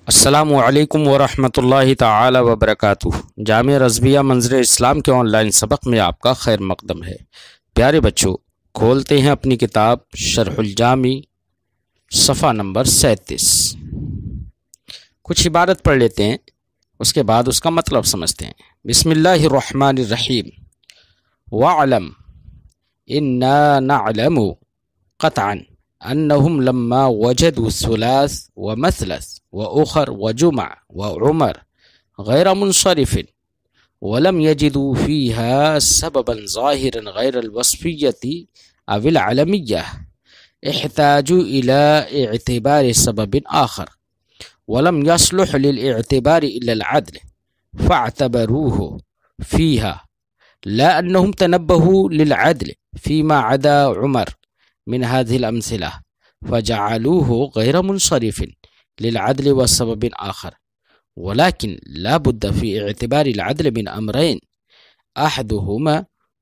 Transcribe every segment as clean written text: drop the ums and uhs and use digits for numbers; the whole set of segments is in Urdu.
السلام علیکم ورحمۃ اللہ تعالی وبرکاتہ۔ جامعہ رضویہ منظر اسلام کے آن لائن سبق میں آپ کا خیر مقدم ہے۔ پیارے بچوں، کھولتے ہیں اپنی کتاب شرح الجامی صفحہ نمبر 37۔ کچھ عبارت پڑھ لیتے ہیں، اس کے بعد اس کا مطلب سمجھتے ہیں۔ بسم اللہ الرحمن الرحیم۔ وَاعْلَمْ إِنَّا نَعْلَمُ قَطْعًا أنهم لما وجدوا الثلاث ومثلث وأخر وجمع وعمر غير منصرف ولم يجدوا فيها سببا ظاهرا غير الوصفية أو العلمية احتاجوا إلى اعتبار سبب آخر ولم يصلح للاعتبار إلا العدل فاعتبروه فيها، لا أنهم تنبهوا للعدل فيما عدا عمر من هذه الأمثلة فجعلوه غير منصرف للعدل وسبب آخر، ولكن لا بد في اعتبار العدل من أمرين: أحدهما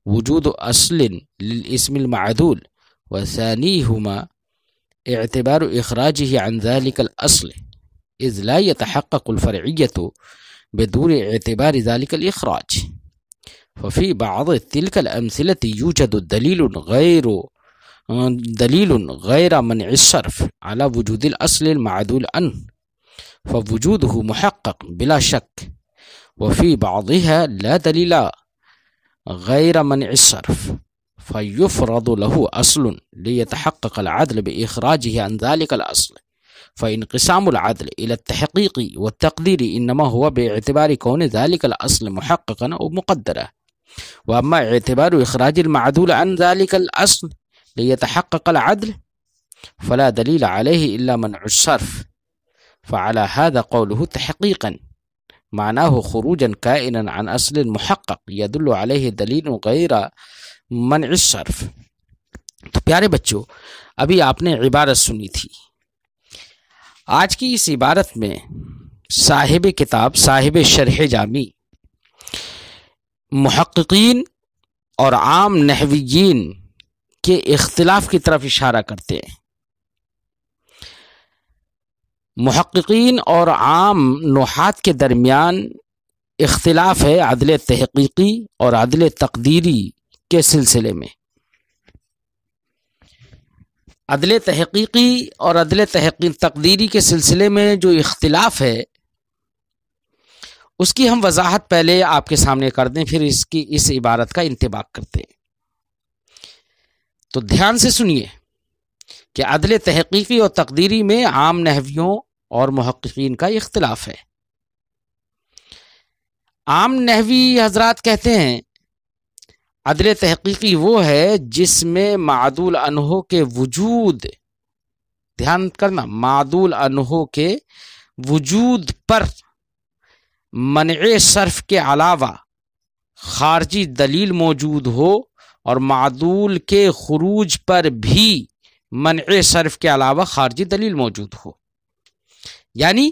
وجود أصل للاسم المعدول، وثانيهما اعتبار إخراجه عن ذلك الأصل، إذ لا يتحقق الفرعية بدون اعتبار ذلك الإخراج. ففي بعض تلك الأمثلة يوجد دليل غير منع الصرف على وجود الأصل المعدول عنه، فوجوده محقق بلا شك، وفي بعضها لا دليل غير منع الصرف فيفرض له أصل ليتحقق العدل بإخراجه عن ذلك الأصل. فانقسام العدل إلى التحقيق والتقدير إنما هو باعتبار كون ذلك الأصل محققا أو مقدرا، وأما اعتبار إخراج المعدول عن ذلك الأصل ليتحقق العدل فلا دليل عليه إلا منع الصرف، فعلى هذا قوله تحقيقا معناه خروجا كائنا عن أصل محقق يدل عليه دليل غير منع الصرف۔ تو پیارے بچوں، ابھی آپ نے عبارت سنی تھی۔ آج کی اس عبارت میں صاحب کتاب، صاحب شرح جامی، محققین اور عام نحویین کے اختلاف کی طرف اشارہ کرتے ہیں۔ محققین اور عام نحات کے درمیان اختلاف ہے عدل تحقیقی اور عدل تقدیری کے سلسلے میں۔ عدل تحقیقی اور عدل تقدیری کے سلسلے میں جو اختلاف ہے اس کی ہم وضاحت پہلے آپ کے سامنے کر دیں، پھر اس عبارت کا انطباق کرتے ہیں۔ تو دھیان سے سنیے کہ عدل تحقیقی اور تقدیری میں عام نحویوں اور محققین کا اختلاف ہے۔ عام نحوی حضرات کہتے ہیں عدل تحقیقی وہ ہے جس میں معدول عنہ کے وجود، دھیان کرنا، معدول عنہ کے وجود پر منع صرف کے علاوہ خارجی دلیل موجود ہو، اور معدول کے خروج پر بھی منع صرف کے علاوہ خارجی دلیل موجود ہو۔ یعنی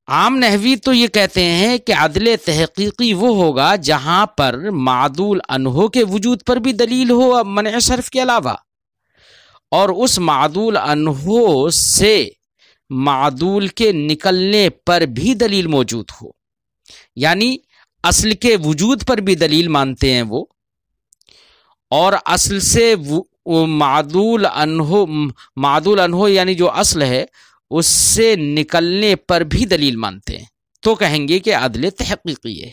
عام نحوی تو یہ کہتے ہیں کہ عدل تحقیقی وہ ہوگا جہاں پر معدول عنہ کے وجود پر بھی دلیل ہو منع صرف کے علاوہ، اور اس معدول عنہ سے معدول کے نکلنے پر بھی دلیل موجود ہو۔ یعنی اصل کے وجود پر بھی دلیل مانتے ہیں وہ، اور اصل سے معدول عنہ یعنی جو اصل ہے اس سے نکلنے پر بھی دلیل مانتے ہیں، تو کہیں گے کہ عدل تحقیقی ہے۔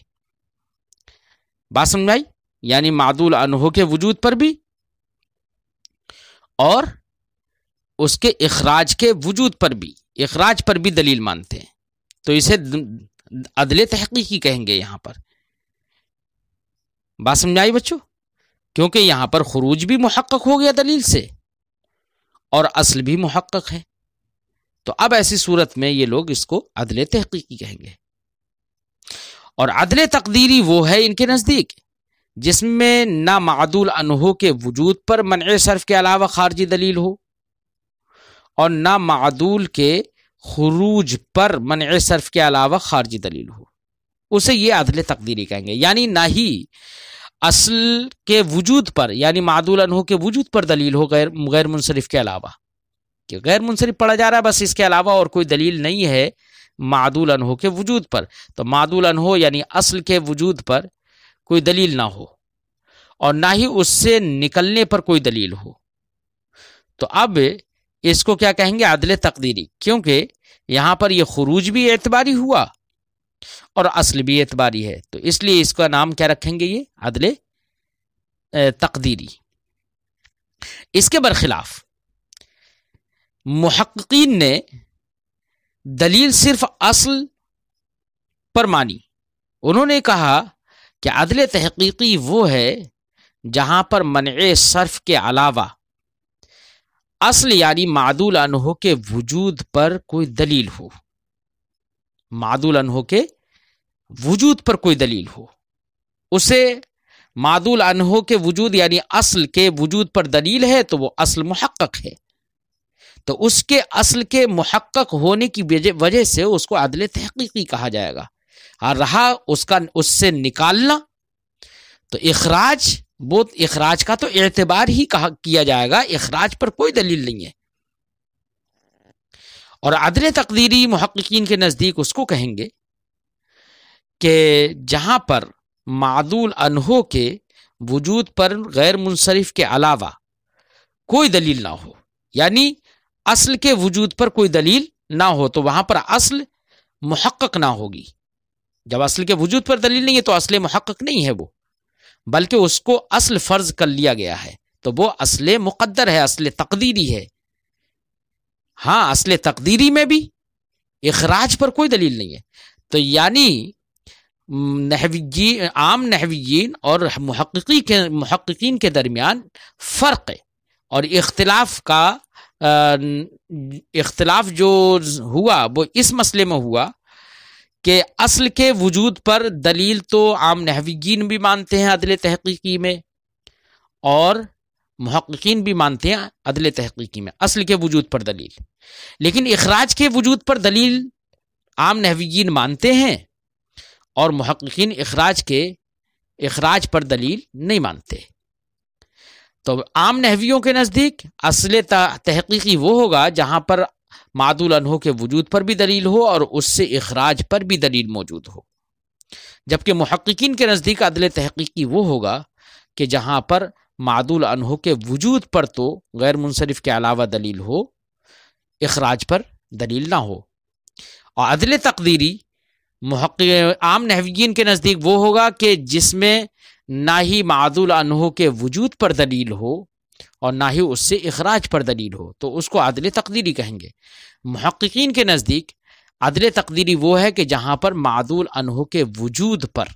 بات سمجھ آئی؟ یعنی معدول عنہ کے وجود پر بھی اور اس کے اخراج کے وجود پر بھی، اخراج پر بھی دلیل مانتے ہیں، تو اسے عدل تحقیقی کہیں گے یہاں پر۔ بات سمجھ آئی بچوں؟ کیونکہ یہاں پر خروج بھی محقق ہو گیا دلیل سے اور اصل بھی محقق ہے، تو اب ایسی صورت میں یہ لوگ اس کو عدل تحقیقی کہیں گے۔ اور عدل تقدیری وہ ہے ان کے نزدیک جس میں نہ معدول عنہ کے وجود پر منع صرف کے علاوہ خارجی دلیل ہو، اور نہ معدول کے خروج پر منع صرف کے علاوہ خارجی دلیل ہو، اسے یہ عدل تقدیری کہیں گے۔ یعنی نہ ہی اصل کے وجود پر، یعنی معدول عنہ کے وجود پر دلیل ہو غیر منصرف کے علاوہ، کہ غیر منصرف پڑھا جا رہا ہے، بس اس کے علاوہ اور کوئی دلیل نہیں ہے معدول عنہ کے وجود پر، تو معدول عنہ یعنی اصل کے وجود پر کوئی دلیل نہ ہو اور نہ ہی اس سے نکلنے پر کوئی دلیل ہو، تو اب اس کو کیا کہیں گے؟ عدل تقدیری، کیونکہ یہاں پر یہ خروج بھی اعتباری ہوا اور اصل بھی اعتباری ہے، تو اس لیے اس کا نام کیا رکھیں گے؟ یہ عدل تقدیری۔ اس کے برخلاف محققین نے دلیل صرف اصل پر مانی، انہوں نے کہا کہ عدل تحقیقی وہ ہے جہاں پر منع صرف کے علاوہ اصل یعنی معدول عنہ کے وجود پر کوئی دلیل ہو، معدول عنہ کے وجود پر کوئی دلیل ہو، اسے معدول عنہ کے وجود یعنی اصل کے وجود پر دلیل ہے تو وہ اصل محقق ہے، تو اس کے اصل کے محقق ہونے کی وجہ سے اس کو عدل تحقیقی کہا جائے گا۔ اور رہا اس سے نکالنا، تو اخراج کا تو اعتبار ہی کیا جائے گا، اخراج پر کوئی دلیل نہیں ہے، اور عدل تقدیری محققین کے نزدیک اس کو کہیں گے کہ جہاں پر معدول عنہ کے وجود پر غیر منصرف کے علاوہ کوئی دلیل نہ ہو، یعنی اصل کے وجود پر کوئی دلیل نہ ہو، تو وہاں پر اصل محقق نہ ہوگی۔ جب اصل کے وجود پر دلیل نہیں ہے تو اصل محقق نہیں ہے وہ، بلکہ اس کو اصل فرض کر لیا گیا ہے، تو وہ اصل مقدر ہے، اصل تقدیری ہے۔ ہاں، اصل تقدیری میں بھی اخراج پر کوئی دلیل نہیں ہے، تو یعنی عام نحویین اور محققین کے درمیان فرق ہے، اور اختلاف جو ہوا وہ اس مسئلے میں ہوا کہ اصل کے وجود پر دلیل تو عام نحویین بھی مانتے ہیں عدل تحقیقی میں، اور محققین بھی مانتے ہیں عدل تحقیقی میں اصل کے وجود پر دلیل، لیکن اخراج کے وجود پر دلیل عام نحویین مانتے ہیں اور محققین اخراج پر دلیل نہیں مانتے۔ تو عام نحویوں کے نزدیک اصل تحقیقی وہ ہوگا جہاں پر معدول عنہ کے وجود پر بھی دلیل ہو اور اس سے اخراج پر بھی دلیل موجود ہو، جبکہ محققین کے نزدیک عدل تحقیقی وہ ہوگا کہ جہاں پر معدول عنہ کے وجود پر تو غیر منصرف کے علاوہ دلیل ہو، اخراج پر دلیل نہ ہو، اور عدل تقدیری عام نحویین کے نزدیک وہ ہوگا کہ جس میں نہ ہی معدول عنہ کے وجود پر دلیل ہو اور نہ ہی اس سے اخراج پر دلیل ہو، تو اس کو عدل تقدیری کہیں گے۔ محققین کے نزدیک عدل تقدیری وہ ہے کہ جہاں پر معدول عنہ کے وجود پر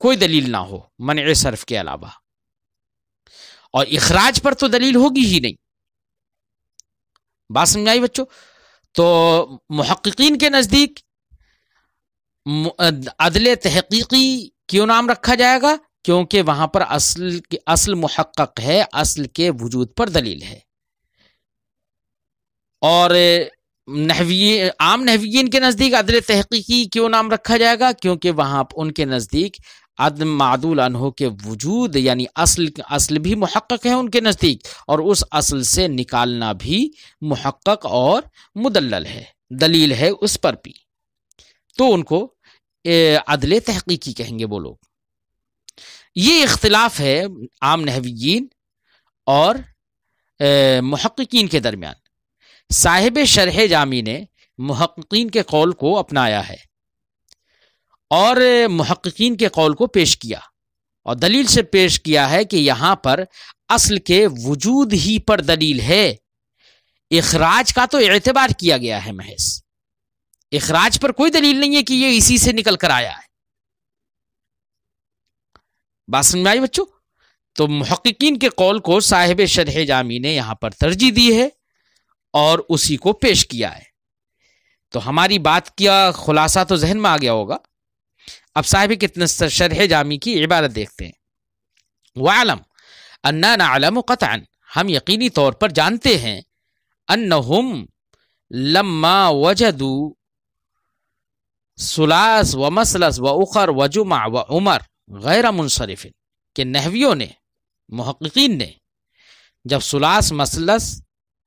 کوئی دلیل نہ ہو منع صرف کے علاوہ، اور اخراج پر تو دلیل ہوگی ہی نہیں۔ بات سمجھائی بچوں؟ تو محققین کے نزدیک عدل تحقیقی کیوں نام رکھا جائے گا؟ کیونکہ وہاں پر اصل محقق ہے، اصل کے وجود پر دلیل ہے، اور عام نحویین کے نزدیک عدل تحقیقی کیوں نام رکھا جائے گا؟ کیونکہ وہاں ان کے نزدیک عدم معدول عنہ کے وجود یعنی اصل بھی محقق ہے ان کے نزدیک، اور اس اصل سے نکالنا بھی محقق اور مدلل ہے، دلیل ہے اس پر بھی، تو ان کو عدل تحقیقی کہیں گے وہ لوگ۔ یہ اختلاف ہے عام نحویین اور محققین کے درمیان۔ صاحب شرح جامی نے محققین کے قول کو اپنایا ہے اور محققین کے قول کو پیش کیا، اور دلیل سے پیش کیا ہے کہ یہاں پر اصل کے وجود ہی پر دلیل ہے، اخراج کا تو اعتبار کیا گیا ہے محض، اخراج پر کوئی دلیل نہیں ہے کہ یہ اسی سے نکل کر آیا ہے۔ بات سمجھ میں آئی بچوں؟ تو محققین کے قول کو صاحب شرح جامی نے یہاں پر ترجیح دی ہے اور اسی کو پیش کیا ہے۔ تو ہماری بات کیا خلاصہ تو ذہن میں آ گیا ہوگا۔ اب صاحب کتنے شرح جامی کی عبارت دیکھتے ہیں۔ وَعَلَمْ أَنَّا نَعْلَمُ قَطْعًا، ہم یقینی طور پر جانتے ہیں، أَنَّهُمْ لَمَّا وَجَدُوا ثلاث ومثلث وأخر وجمع وعمر غیر منصرف، کہ نحویوں نے، محققین نے جب ثلاث مثلث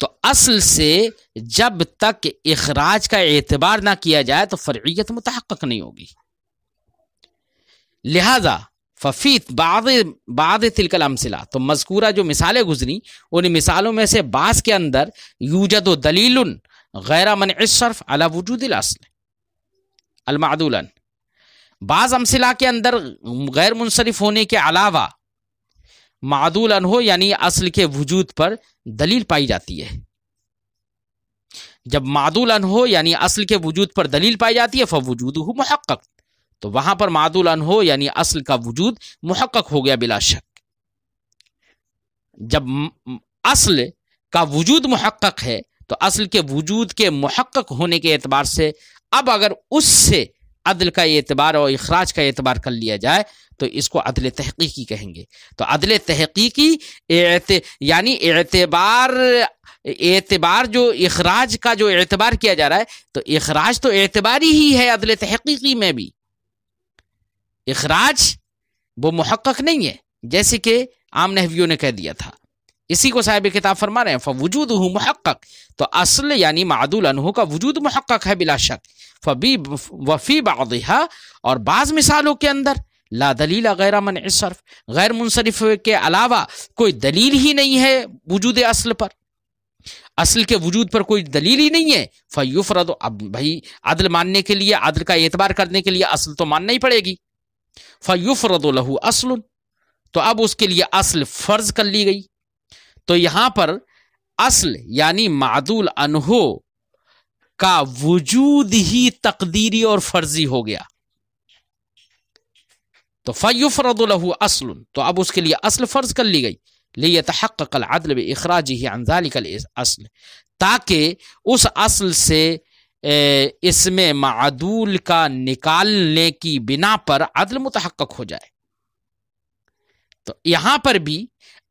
تو اصل سے جب تک اخراج کا اعتبار نہ کیا جائے تو فرعیت متحقق نہیں ہوگی. لہذا ففی بعض تلک الامثلہ، تو مذکورہ جو مثالیں گزری ان مثالوں میں سے بعض کے اندر یوجد دلیل غیر منع الصرف علی وجود الاصل المعدولا، بعض امثلہ کے اندر غیر منصرف ہونے کے علاوہ معدول عنہ یعنی اصل کے وجود پر دلیل پائی جاتی ہے. جب معدول عنہ یعنی اصل کے وجود پر دلیل پائی جاتی ہے فوجودہ محقق، تو وہاں پر معدول عنہ یعنی اصل کا وجود محقق ہو گیا بلا شک. جب اصل کا وجود محقق ہے تو اصل کے وجود کے محقق ہونے کے اعتبار سے اب اگر اس سے عدل کا اعتبار اور اخراج کا اعتبار کر لیا جائے تو اس کو عدل تحقیقی کہیں گے. تو عدل تحقیقی یعنی اعتبار جو اخراج کا جو اعتبار کیا جا رہا ہے، تو اخراج تو اعتباری ہی ہے. عدل تحقیقی میں بھی اخراج وہ محقق نہیں ہے، جیسے کہ عام نحویوں نے کہہ دیا تھا. اسی کو صاحب کتاب فرما رہے ہیں فوجودہ محقق، تو اصل یعنی معدول عنہ کا وجود محقق ہے بلا شک. وفی بعضها، اور بعض مثالوں کے اندر لا دلیل غیر منع الصرف، غیر منصرف کے علاوہ کوئی دلیل ہی نہیں ہے وجود اصل پر، اصل کے وجود پر کوئی دلیل ہی نہیں ہے. فیفرض، اب بھائی عدل ماننے کے لیے، عدل کا اعتبار کرنے کے لیے اصل تو ماننا ہی پڑے گی. فیفرض له اصل، تو اب اس کے لیے اصل فرض کر لی گئی. تو یہاں پر اصل یعنی معدول عنہ کا وجود ہی تقدیری اور فرضی ہو گیا. تو فیفرض له اصل، تو اب اس کے لیے اصل فرض کر لی گئی. لیتحقق العدل باخراجه عن ذلك الاصل، تاکہ اس اصل سے اس میں معدول کا نکالنے کی بنا پر عدل متحقق ہو جائے. تو یہاں پر بھی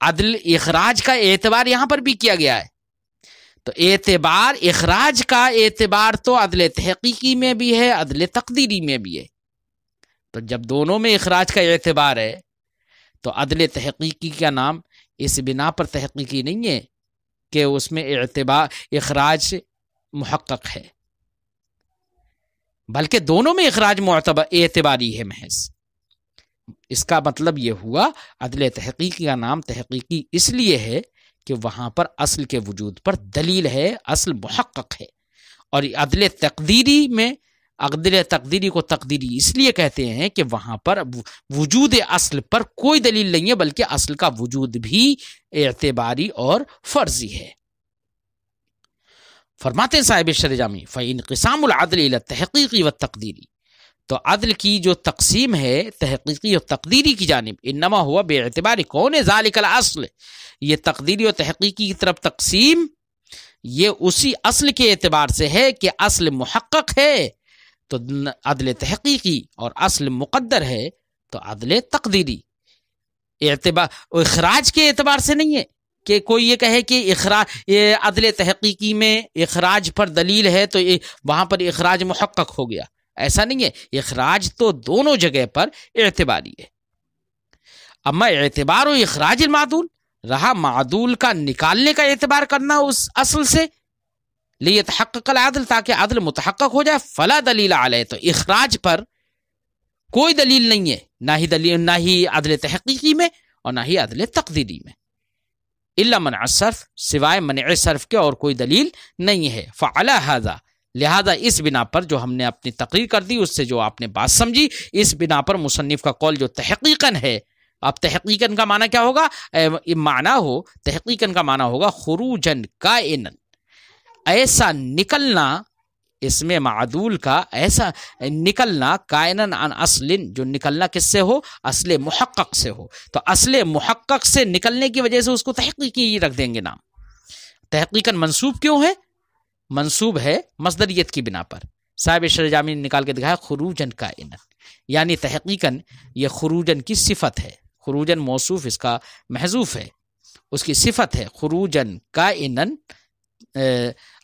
عدل اخراج کا اعتبار یہاں پر بھی کیا گیا ہے. تو اعتبار اخراج کا اعتبار تو عدل تحقیقی میں بھی ہے، عدل تقدیری میں بھی ہے. تو جب دونوں میں اخراج کا اعتبار ہے تو عدل تحقیقی کا نام اس بنا پر تحقیقی نہیں ہے کہ اس میں اخراج محقق ہے، بلکہ دونوں میں اخراج اعتباری ہے محض. اس کا مطلب یہ ہوا عدل تحقیقی کا نام تحقیقی اس لیے ہے کہ وہاں پر اصل کے وجود پر دلیل ہے، اصل محقق ہے. اور عدل تقدیری میں، عدل تقدیری کو تقدیری اس لیے کہتے ہیں کہ وہاں پر وجود اصل پر کوئی دلیل نہیں ہے، بلکہ اصل کا وجود بھی اعتباری اور فرضی ہے. فرماتے ہیں صاحب شرح جامی فانقسام العدل الى التحقیقی والتقدیری، تو عدل کی جو تقسیم ہے تحقیقی اور تقدیری کی جانب، انما ہوا بے اعتبار کون ذالک الاصل، یہ تقدیری اور تحقیقی کی طرف تقسیم یہ اسی اصل کے اعتبار سے ہے کہ اصل محقق ہے تو عدل تحقیقی، اور اصل مقدر ہے تو عدل تقدیری. اخراج کے اعتبار سے نہیں ہے کہ کوئی یہ کہے کہ عدل تحقیقی میں اخراج پر دلیل ہے تو وہاں پر اخراج محقق ہو گیا، ایسا نہیں ہے. اخراج تو دونوں جگہ پر اعتباری ہے. اما اعتبار و اخراج المعدول، رہا معدول کا نکالنے کا اعتبار کرنا اس اصل سے، لیتحقق العدل تاکہ عدل متحقق ہو جائے، فلا دلیل علیہ، تو اخراج پر کوئی دلیل نہیں ہے، نہ ہی عدل تحقیقی میں اور نہ ہی عدل تقدیری میں، الا منع الصرف، سوائے منع صرف کے اور کوئی دلیل نہیں ہے. فعلی ھذا، لہذا اس بنا پر جو ہم نے اپنی تقریر کر دی اس سے جو آپ نے بات سمجھی، اس بنا پر مصنف کا قول جو تحقیقاً ہے. اب تحقیقاً کا معنی کیا ہوگا؟ تحقیقاً کا معنی ہوگا خروجاً کائناً، ایسا نکلنا، اس میں معدول کا ایسا نکلنا، کائناً عن اصل، جو نکلنا کس سے ہو؟ اصل محقق سے ہو. تو اصل محقق سے نکلنے کی وجہ سے اس کو تحقیقی رکھ دیں گے نام. تحقیقاً منصوب کیوں ہے؟ منصوب ہے مصدریت کی بنا پر. صاحب شرح جامی نے نکال کے دکھایا خروجاً کائناً، یعنی تحقیقاً یہ خروجاً کی صفت ہے. خروجاً موصوف اس کا محذوف ہے، اس کی صفت ہے خروجاً کائناً.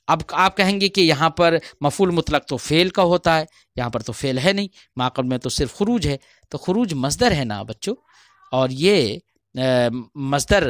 اب آپ کہیں گے کہ یہاں پر مفعول مطلق تو فعل کا ہوتا ہے، یہاں پر تو فعل ہے نہیں، ماقبل میں تو صرف خروج ہے. تو خروج مصدر ہے نا بچوں، اور یہ مصدر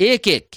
1-1,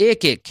1-1,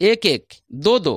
1-1, 2-2,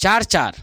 4-4,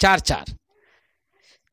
4-4।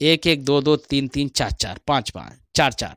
1-1, 2-2, 3-3, 4-4, 5-5, 4-4।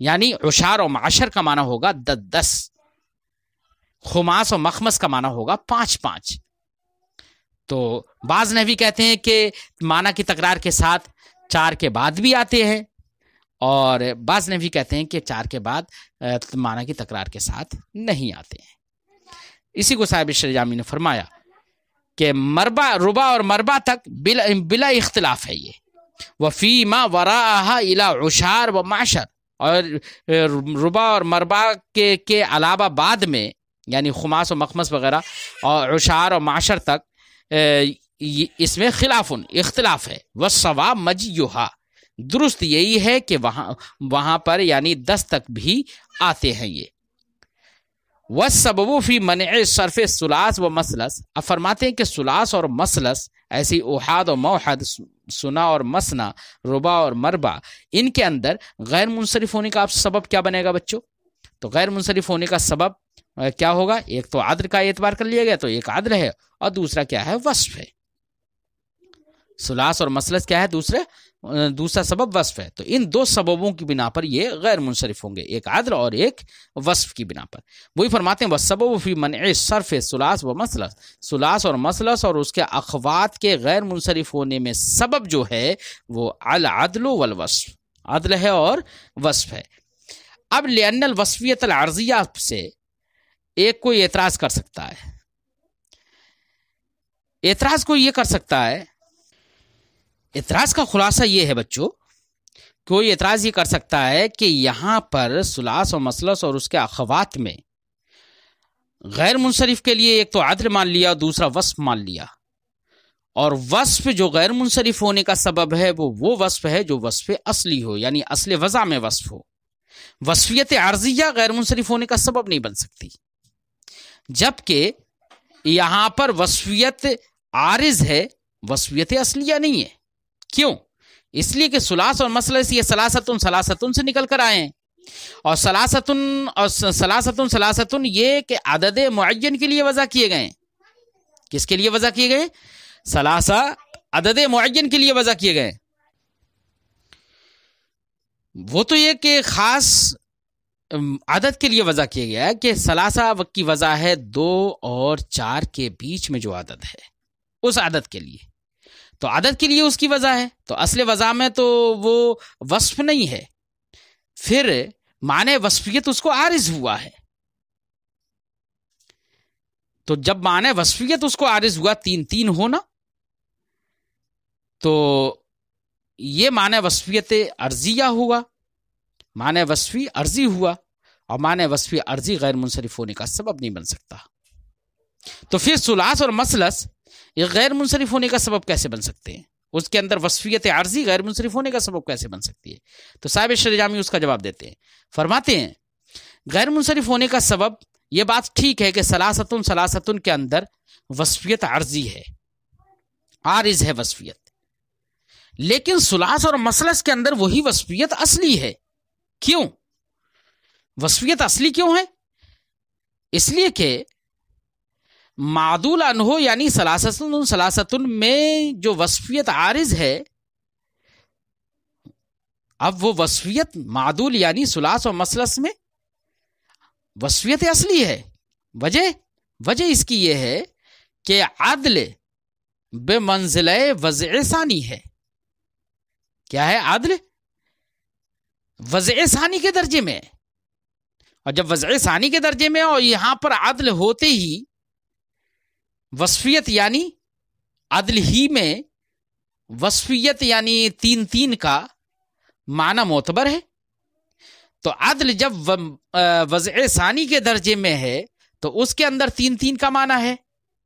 یعنی عشار اور معشر کا معنی ہوگا 10، خماس اور مخمس کا معنی ہوگا 5۔ تو بعض نحوی کہتے ہیں کہ معنی کی تکرار کے ساتھ 4 کے بعد بھی آتے ہیں، اور بعض نحوی کہتے ہیں کہ 4 کے بعد معنی کی تکرار کے ساتھ نہیں آتے ہیں۔ اسی کو صاحب شرح جامی نے فرمایا کہ مربع، ربع اور مربع تک بلا اختلاف ہے یہ، وفی ما وراءها الى عشار و معشر، اور ربع اور مربع کے علاوہ بعد میں یعنی خماس و مخمس وغیرہ اور عشار اور معشر تک اس میں اختلاف ہے۔ والصواب مجیھا، درست یہی ہے کہ وہاں پر یعنی 10 تک بھی آتے ہیں یہ۔ والسبب فی منع صرف ثلاث و مثلث، اب فرماتے ہیں کہ ثلاث اور مثلث ایسی احاد و موحد، سنا اور مسنا، ربع اور مربع، ان کے اندر غیر منصرف ہونے کا سبب کیا بنے گا بچوں؟ تو غیر منصرف ہونے کا سبب کیا ہوگا؟ ایک تو عدل کا اعتبار کر لیا گیا، تو ایک عدل ہے، اور دوسرا کیا ہے؟ وصف ہے۔ ثلاث اور مثلث کیا ہے؟ دوسرا سبب وصف ہے۔ تو ان 2 سببوں کی بنا پر یہ غیر منصرف ہوں گے، ایک عدل اور ایک وصف کی بنا پر۔ وہی فرماتے ہیں والسبب فی منع صرف ثلاث و مثلث، ثلاث اور مثلث اور اس کے اخوات کے غیر منصرف ہونے میں سبب جو ہے وہ العدل والوصف، عدل ہے اور وصف ہے۔ اب لأن الوصفیت العرضیہ سے ایک کوئی اعتراض کر سکتا ہے، اعتراض کو یہ کر سکتا ہے، اعتراض کا خلاصہ یہ ہے بچوں، کوئی اعتراض یہ کر سکتا ہے کہ یہاں پر ثلاث و مثلث اور اس کے اخوات میں غیر منصرف کے لیے ایک تو عدل مان لیا اور دوسرا وصف مان لیا، اور وصف جو غیر منصرف ہونے کا سبب ہے وہ وصف ہے جو وصف اصلی ہو، یعنی اصل وضع میں وصف ہو۔ وصفیت عرضیہ غیر منصرف ہونے کا سبب نہیں بن سکتی، جبکہ یہاں پر وصفیت عارض ہے، وصفیت اصلیہ نہیں ہے۔ کیوں؟ اس لیے کہ ثلاث اور مثلث یہ ثلاثتن سے نکل کر آئے ہیں، اور ثلاثتن یہ کہ عدد معین کے لیے وضع کیے گئے ہیں۔ کس کے لیے وضع کیے گئے؟ ثلاثہ عدد معین کے لیے وضع کیے گئے۔ وہ تو یہ کہ خاص عدد کے لیے وضع کیا گیا ہے کہ ثلاثہ کی وضع ہے 2 اور 4 کے بیچ میں جو عدد ہے اس عدد کے لیے، تو عدد کے لیے اس کی وضع ہے، تو اصل وضع میں تو وہ وصف نہیں ہے، پھر معنی وصفیت اس کو عارض ہوا ہے۔ تو جب معنی وصفیت اس کو عارض ہوا 3 ہونا، تو یہ معنی وصفیت عرضیہ ہوا، معنی وصفی عرضی ہوا، اور معنی وصفی عرضی غیر منصرف ہونے کا سبب نہیں بن سکتا۔ تو پھر ثلاث اور مثلث یہ غیر منصرف ہونے کا سبب کیسے بن سکتے ہیں؟ اس کے اندر وصفیت عرضی غیر منصرف ہونے کا سبب کیسے بن سکتی ہے؟ تو صاحب شرح جامی اس کا جواب دیتے ہیں، فرماتے ہیں غیر منصرف ہونے کا سبب، یہ بات ٹھیک ہے کہ ثلاثتن کے اندر وصفیت عرضی ہے، عارض ہے وصفیت، لیکن ثلاث اور مثلث کے اندر وہی وصفیت اصلی ہے۔ کیوں وصفیت اصلی کیوں ہے؟ اس لیے کہ معدول عنہ یعنی ثلاثتن میں جو وصفیت عارض ہے، اب وہ وصفیت معدول یعنی ثلاث و مثلث میں وصفیت اصلی ہے۔ وجہ اس کی یہ ہے کہ عدل بے منزلہ وضع ثانی ہے۔ کیا ہے؟ عدل وضع ثانی کے درجے میں، اور جب وضع ثانی کے درجے میں اور یہاں پر عدل ہوتے ہی وصفیت یعنی عدل ہی میں وصفیت یعنی 3 کا معنی معتبر ہے، تو عدل جب وضع ثانی کے درجے میں ہے تو اس کے اندر 3 کا معنی ہے۔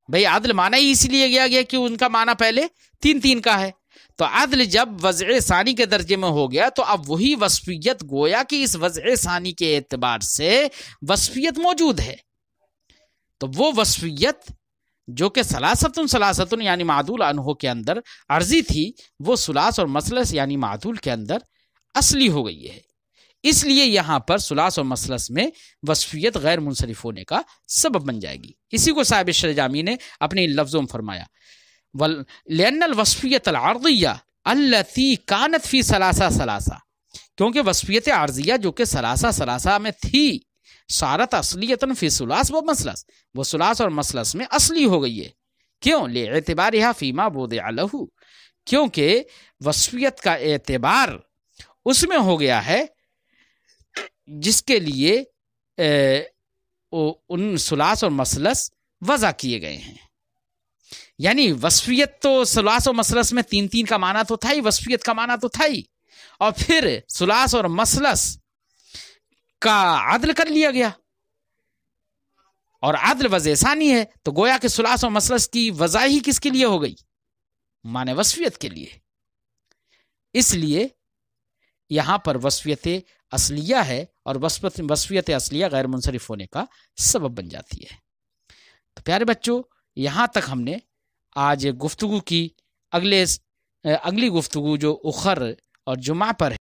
بھئی عدل معنی ہی اس لیے گیا کہ ان کا معنی پہلے 3 کا ہے، تو عدل جب وضع ثانی کے درجے میں ہو گیا تو اب وہی وصفیت گویا کہ اس وضع ثانی کے اعتبار سے وصفیت موجود ہے۔ تو وہ وصفیت جو کہ ثلاثتن یعنی معدول عنہ کے اندر عرضی تھی، وہ ثلاث اور مثلث یعنی معدول کے اندر اصلی ہو گئی ہے۔ اس لیے یہاں پر ثلاث اور مثلث میں وصفیت غیر منصرف ہونے کا سبب بن جائے گی۔ اسی کو صاحب شرح جامی نے اپنے لفظوں میں فرمایا، لأن الوصفیت العرضیہ التي كانت فی ثلاثہ، کیونکہ وصفیت عارضیہ جو کہ ثلاثہ میں تھی، صارت اصلیتاً فی ثلاث و مثلث، وہ ثلاث اور مثلث میں اصلی ہو گئی ہے۔ کیوں؟ لاعتبارها فیما وضع له، کیونکہ وصفیت کا اعتبار اس میں ہو گیا ہے جس کے لیے ان ثلاث اور مثلث وضع کیے گئے ہیں۔ یعنی وصفیت تو ثلاث و مثلث میں تین تین کا معنی تو تھا ہی، وصفیت کا معنی تو تھا ہی، اور پھر ثلاث اور مثلث کا عدل کر لیا گیا، اور عدل وضع ثانی ہے، تو گویا کہ ثلاث و مثلث کی وضع ہی کس کے لیے ہو گئی؟ معنی وصفیت کے لیے۔ اس لیے یہاں پر وصفیت اصلیہ ہے، اور وصفیت اصلیہ غیر منصرف ہونے کا سبب بن جاتی ہے۔ تو پیارے بچوں، یہاں تک ہم نے آج گفتگو کی۔ اگلی گفتگو جو اخر اور جمعہ پر ہے